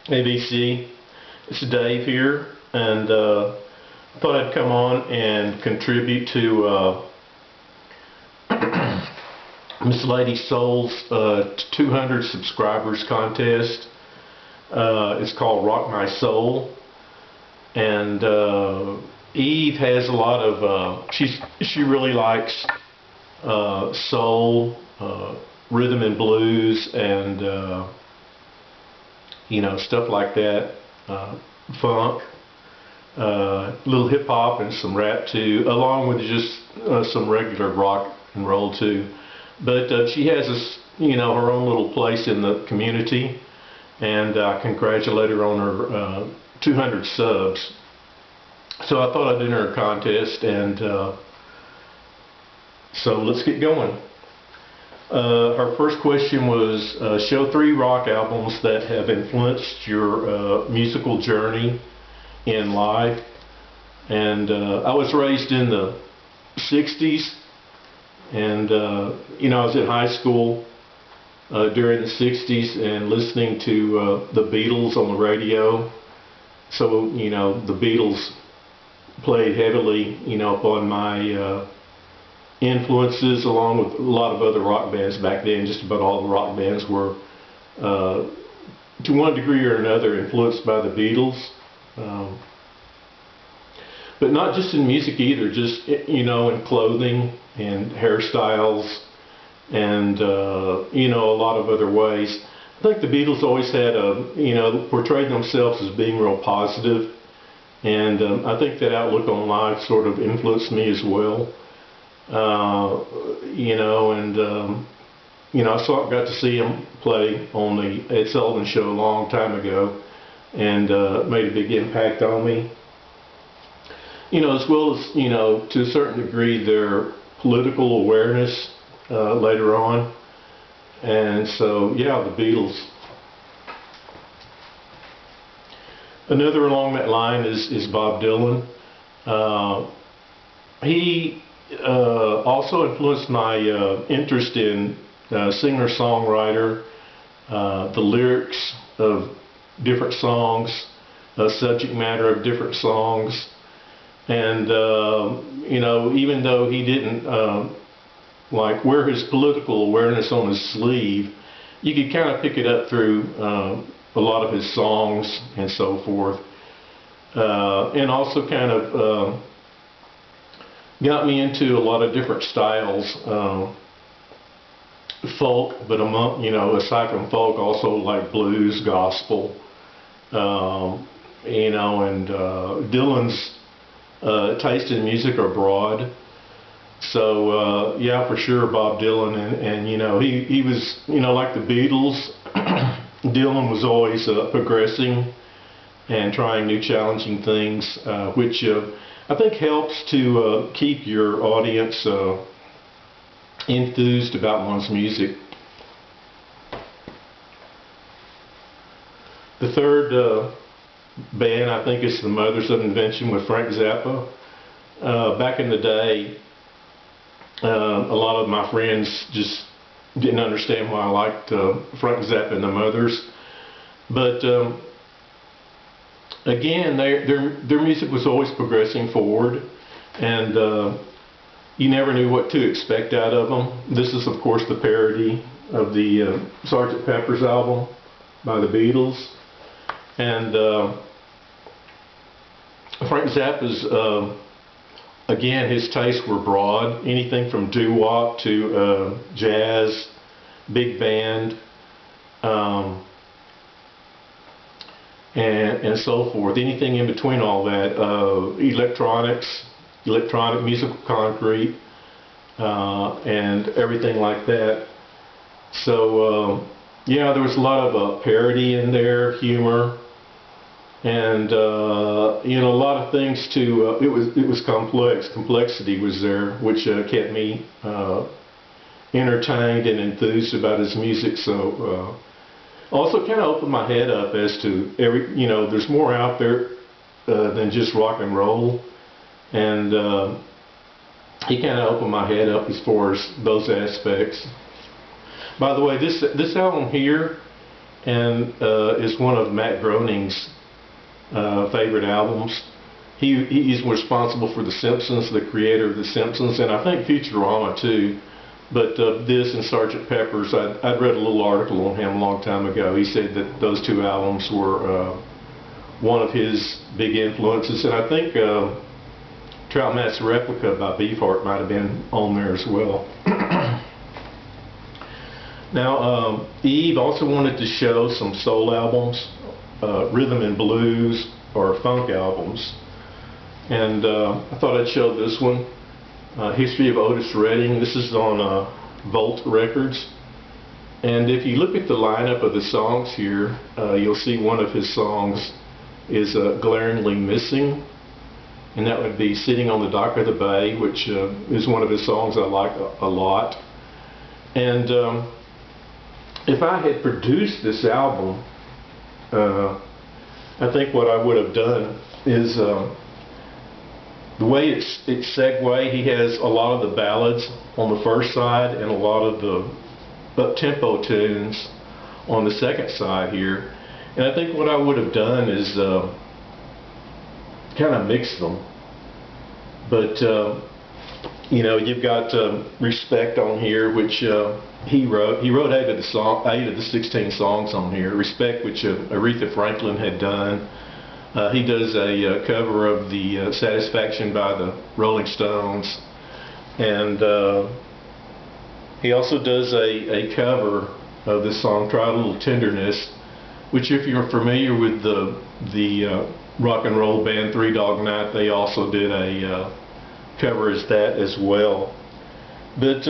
ABC. It's Dave here, and thought I'd come on and contribute to Miss Lady Soul's 200 subscribers contest. It's called Rock My Soul, and Eve has a lot of she really likes soul, rhythm and blues, and stuff like that, funk, little hip hop and some rap too, along with just some regular rock and roll too. But she has her own little place in the community, and I congratulate her on her 200 subs. So I thought I'd enter a contest, and so let's get going. Our first question was, show 3 rock albums that have influenced your musical journey in life. And I was raised in the 60s, and I was in high school during the 60s and listening to the Beatles on the radio. So the Beatles played heavily upon my influences, along with a lot of other rock bands back then. Just about all the rock bands were to one degree or another influenced by the Beatles, but not just in music either, just in clothing and hairstyles and a lot of other ways. I think the Beatles always had portrayed themselves as being real positive, and I think that outlook on life sort of influenced me as well. I got to see him play on the Ed Sullivan Show a long time ago, and made a big impact on me. As well as to a certain degree their political awareness later on, and so yeah, the Beatles. Another along that line is Bob Dylan. He also influenced my interest in singer-songwriter, the lyrics of different songs, subject matter of different songs, and even though he didn't wear his political awareness on his sleeve, you could kind of pick it up through a lot of his songs and so forth, and also kind of got me into a lot of different styles, folk, but aside from folk, also like blues, gospel, and Dylan's taste in music are broad. So yeah, for sure, Bob Dylan, and he was like the Beatles. Dylan was always progressing and trying new challenging things, which I think helps to keep your audience enthused about one's music. The third band, I think, is the Mothers of Invention with Frank Zappa. Back in the day, a lot of my friends just didn't understand why I liked Frank Zappa and the Mothers, but again, their music was always progressing forward, and you never knew what to expect out of them. This is, of course, the parody of the Sgt. Pepper's album by the Beatles, and Frank Zappa's, again, his tastes were broad, anything from doo-wop to jazz, big band, and so forth. Anything in between all that, electronic musical concrete, and everything like that. So yeah, there was a lot of parody in there, humor, and a lot of things to. It was complex. Complexity was there, which kept me entertained and enthused about his music. So. Also kind of opened my head up as to there's more out there than just rock and roll, and he kind of opened my head up as far as those aspects. By the way, this album here and is one of Matt Groening's favorite albums. He's responsible for The Simpsons, the creator of The Simpsons, and I think Futurama too. But this and Sgt. Pepper's, I'd read a little article on him a long time ago. He said that those two albums were one of his big influences, and I think Trout Matt's Replica by Beefheart might have been on there as well. Now, Eve also wanted to show some soul albums, rhythm and blues, or funk albums. And I thought I'd show this one, History of Otis Redding. This is on Volt Records. And if you look at the lineup of the songs here, you'll see one of his songs is glaringly missing. And that would be Sitting on the Dock of the Bay, which is one of his songs I like a lot. And if I had produced this album, I think what I would have done is the way it's segued. He has a lot of the ballads on the first side and a lot of the up-tempo tunes on the second side here. And I think what I would have done is kind of mix them. But you know, you've got Respect on here, which he wrote. He wrote 8 of the 16 songs on here. Respect, which Aretha Franklin had done. He does a cover of the Satisfaction by the Rolling Stones, and he also does a cover of this song, Try a Little Tenderness, which, if you're familiar with the rock and roll band Three Dog Night, they also did a cover as that as well. But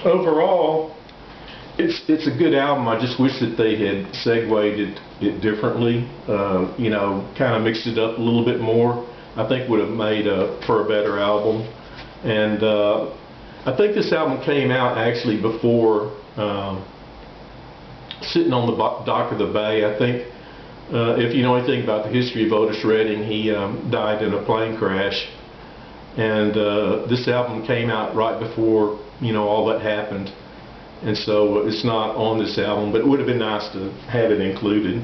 overall, it's a good album. I just wish that they had segued it differently, you know, kind of mixed it up a little bit more. I think would have made for a better album. And I think this album came out actually before Sitting on the Dock of the Bay. I think if you know anything about the history of Otis Redding, he died in a plane crash, and this album came out right before, you know, all that happened. And so it's not on this album, but it would have been nice to have it included.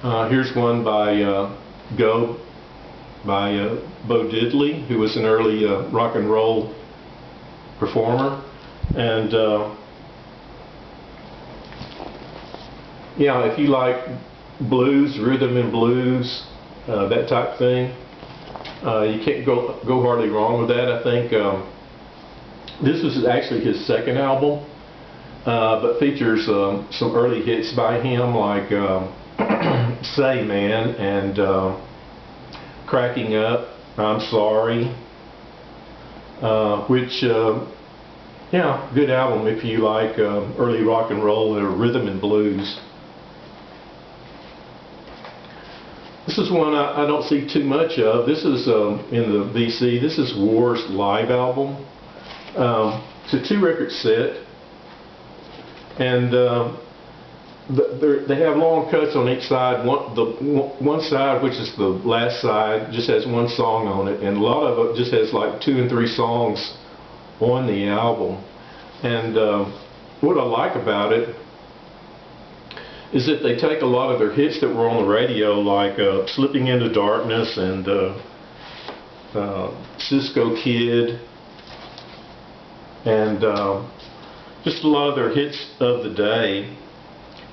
Here's one by Go by Bo Diddley, who was an early rock and roll performer. And yeah, if you like blues, rhythm and blues, that type of thing, you can't go hardly wrong with that. I think this was actually his second album, but features some early hits by him, like Say Man and Cracking Up, I'm Sorry, which, yeah, good album if you like early rock and roll or rhythm and blues. This is one I don't see too much of. This is in the VC. This is War's live album. It's a 2-record set, and they have long cuts on each side. One side, which is the last side, just has one song on it, and a lot of it just has like 2 and 3 songs on the album. And what I like about it is that they take a lot of their hits that were on the radio, like Slipping Into Darkness and Cisco Kid, and just a lot of their hits of the day,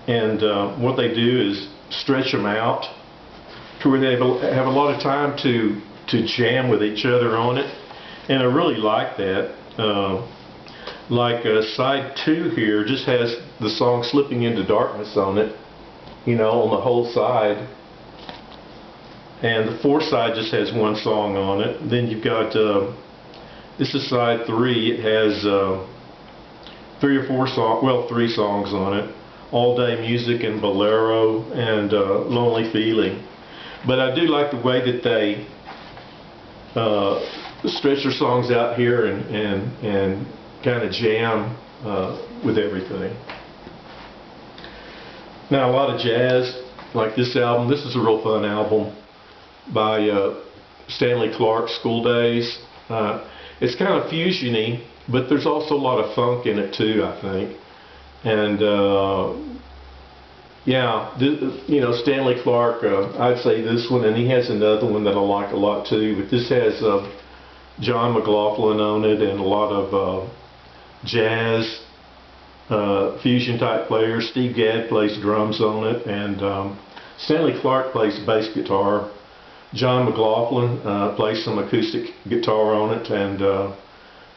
and what they do is stretch them out to where they have a lot of time to jam with each other on it, and I really like that. Like side 2 here just has the song Slipping Into Darkness on it, you know, on the whole side, and the 4th side just has one song on it. Then you've got this is side 3. It has 3 or 4 songs, well, 3 songs on it: All Day Music and Bolero and Lonely Feeling. But I do like the way that they stretch their songs out here and kind of jam with everything. Now, a lot of jazz, like this album. This is a real fun album by Stanley Clarke, School Days. It's kind of fusiony, but there's also a lot of funk in it too, I think. And yeah, you know, Stanley Clarke, I'd say this one, and he has another one that I like a lot too, but this has John McLaughlin on it and a lot of jazz fusion type players. Steve Gadd plays drums on it, and Stanley Clarke plays bass guitar. John McLaughlin plays some acoustic guitar on it, and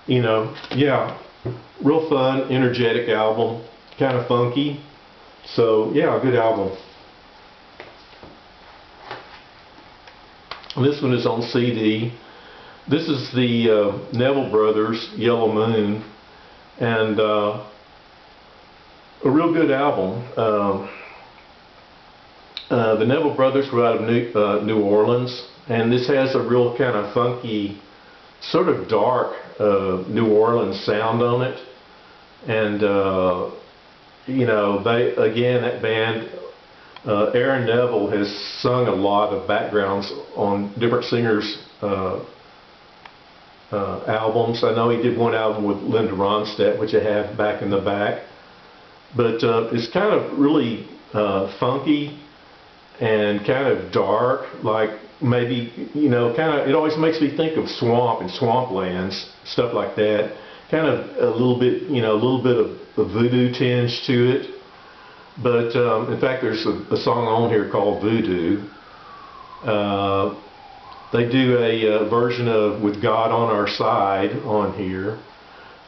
you know, yeah, real fun, energetic album, kind of funky. So yeah, a good album. This one is on CD. This is the Neville Brothers, Yellow Moon, and a real good album. The Neville Brothers were out of New Orleans, and this has a real kind of funky, sort of dark New Orleans sound on it. And you know, that band, Aaron Neville has sung a lot of backgrounds on different singers' albums. I know he did one album with Linda Ronstadt, which I have back in the back. But it's kind of really funky and kind of dark, like maybe, you know, kind of, it always makes me think of swamp and swamplands, stuff like that. Kind of a little bit, you know, a little bit of a voodoo tinge to it. But in fact, there's a song on here called Voodoo. They do a version of With God on Our Side on here.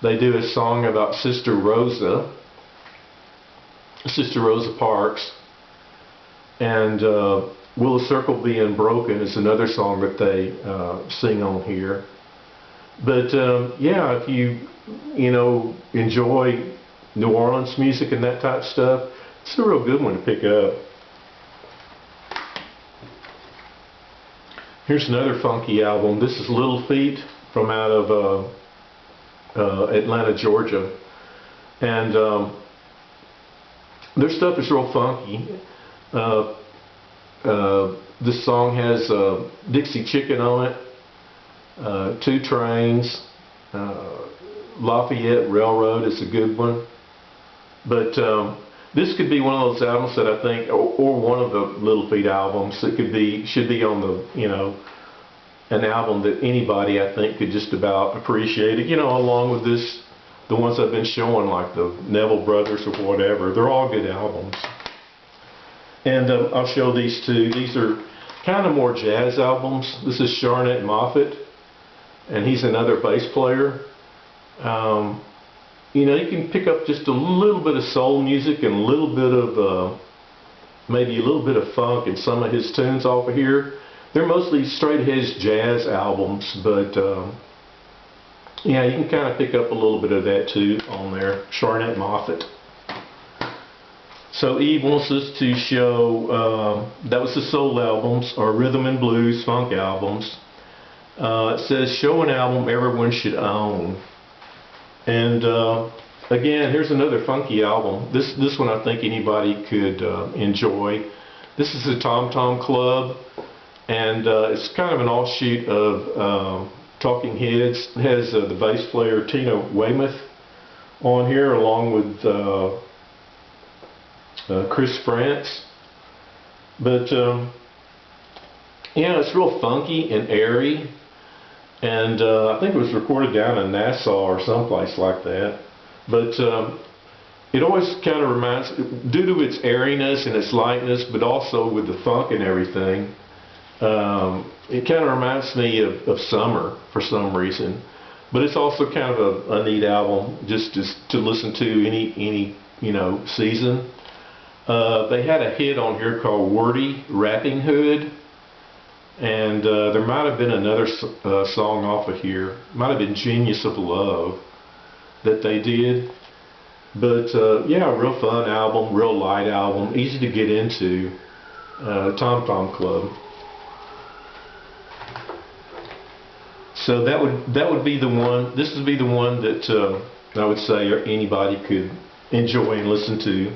They do a song about Sister Rosa Parks. And Will the Circle Be Unbroken is another song that they sing on here. But yeah, if you know, enjoy New Orleans music and that type of stuff, it's a real good one to pick up. Here's another funky album. This is Little Feat from out of Atlanta, Georgia. And their stuff is real funky. This song has Dixie Chicken on it, Two Trains, Lafayette Railroad is a good one. But this could be one of those albums that I think, or one of the Little Feat albums that should be on the, you know, an album that anybody, I think, could just about appreciate it, you know, along with the ones I've been showing, like the Neville Brothers or whatever. They're all good albums. And I'll show these two. These are kind of more jazz albums. This is Sharnett Moffett, and he's another bass player. You know, you can pick up just a little bit of soul music and a little bit of maybe a little bit of funk in some of his tunes off of here. They're mostly straight-ahead jazz albums, but yeah, you can kind of pick up a little bit of that too on there. Sharnett Moffett. So Eve wants us to show, that was the soul albums, or rhythm and blues, funk albums. It says, show an album everyone should own. And again, here's another funky album. This one I think anybody could enjoy. This is the Tom Tom Club, and it's kind of an offshoot of Talking Heads. It has the bass player Tina Weymouth on here, along with Chris France. But yeah, it's real funky and airy, and I think it was recorded down in Nassau or someplace like that. But it always kind of reminds, due to its airiness and its lightness, but also with the funk and everything, it kind of reminds me of summer for some reason. But it's also kind of a neat album just to listen to any you know, season. They had a hit on here called Wordy Rapping Hood, and there might have been another song off of here. Might have been Genius of Love that they did. But yeah, real fun album, real light album, easy to get into. Tom Tom Club. So that would be the one. This would be the one that I would say anybody could enjoy and listen to.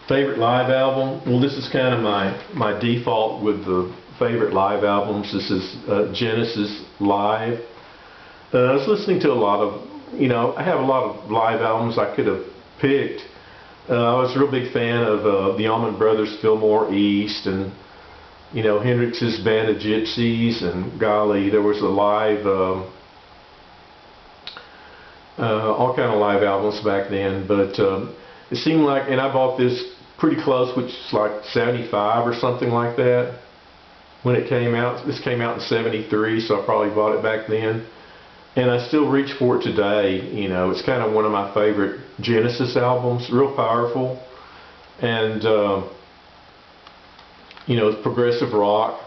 Favorite live album? Well, this is kind of my default with the favorite live albums. This is Genesis Live. I was listening to a lot of, I have a lot of live albums I could have picked. I was a real big fan of the Allman Brothers, Fillmore East, and Hendrix's Band of Gypsies, and golly, there was a live, all kind of live albums back then. But it seemed like, and I bought this pretty close, which is like 75 or something like that when it came out. This came out in 73, so I probably bought it back then. And I still reach for it today. It's kind of one of my favorite Genesis albums, real powerful. And, it's progressive rock.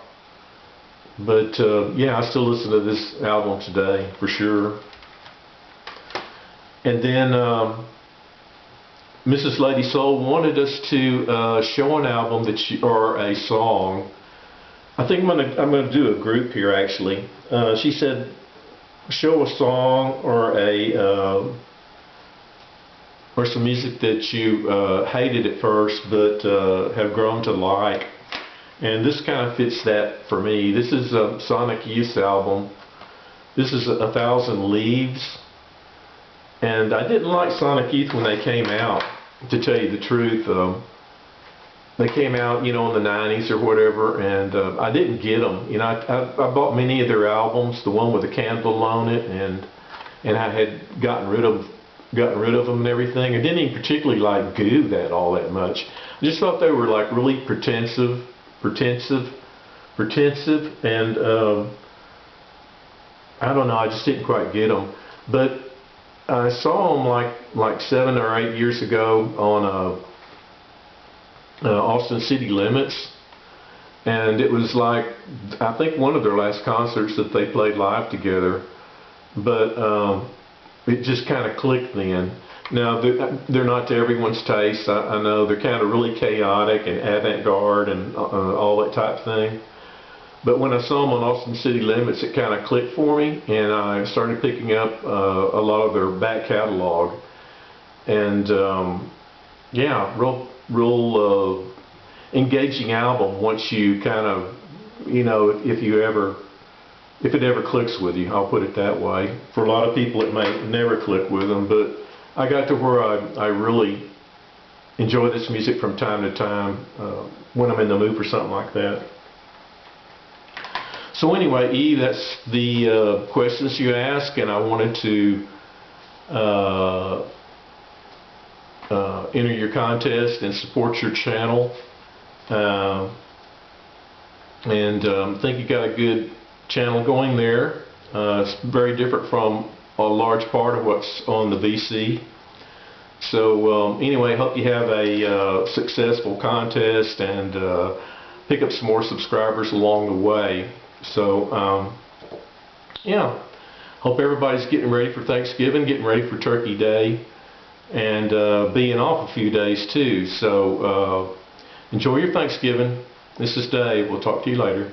But, yeah, I still listen to this album today, for sure. And then Mrs. Lady Soul wanted us to show an album or a song. I think I'm gonna do a group here, actually. She said, show a song or or some music that you hated at first but have grown to like. And this kind of fits that for me. This is a Sonic Youth's album. This is 1,000 Leaves. And I didn't like Sonic Youth when they came out, to tell you the truth. They came out, in the 90s or whatever, and I didn't get them. I bought many of their albums, the one with the candle on it, and I had gotten rid of them and everything. I didn't even particularly like Goo all that much. I just thought they were like really pretensive, and I don't know, I just didn't quite get them. But I saw them like 7 or 8 years ago on Austin City Limits, and it was like, I think, one of their last concerts that they played live together. But it just kind of clicked then. Now they're not to everyone's taste. I know they're kind of really chaotic and avant-garde and all that type thing. But when I saw them on Austin City Limits, it kind of clicked for me, and I started picking up a lot of their back catalog. And yeah, real engaging album once you kind of, if it ever clicks with you, I'll put it that way. For a lot of people it may never click with them, but I got to where I really enjoy this music from time to time when I'm in the mood for something like that. So anyway, E, that's the questions you asked, and I wanted to enter your contest and support your channel. And I think you got a good channel going there. It's very different from a large part of what's on the VC. So anyway, I hope you have a successful contest and pick up some more subscribers along the way. So yeah, hope everybody's getting ready for Thanksgiving, getting ready for Turkey Day, and being off a few days too. So enjoy your Thanksgiving. This is Dave. We'll talk to you later.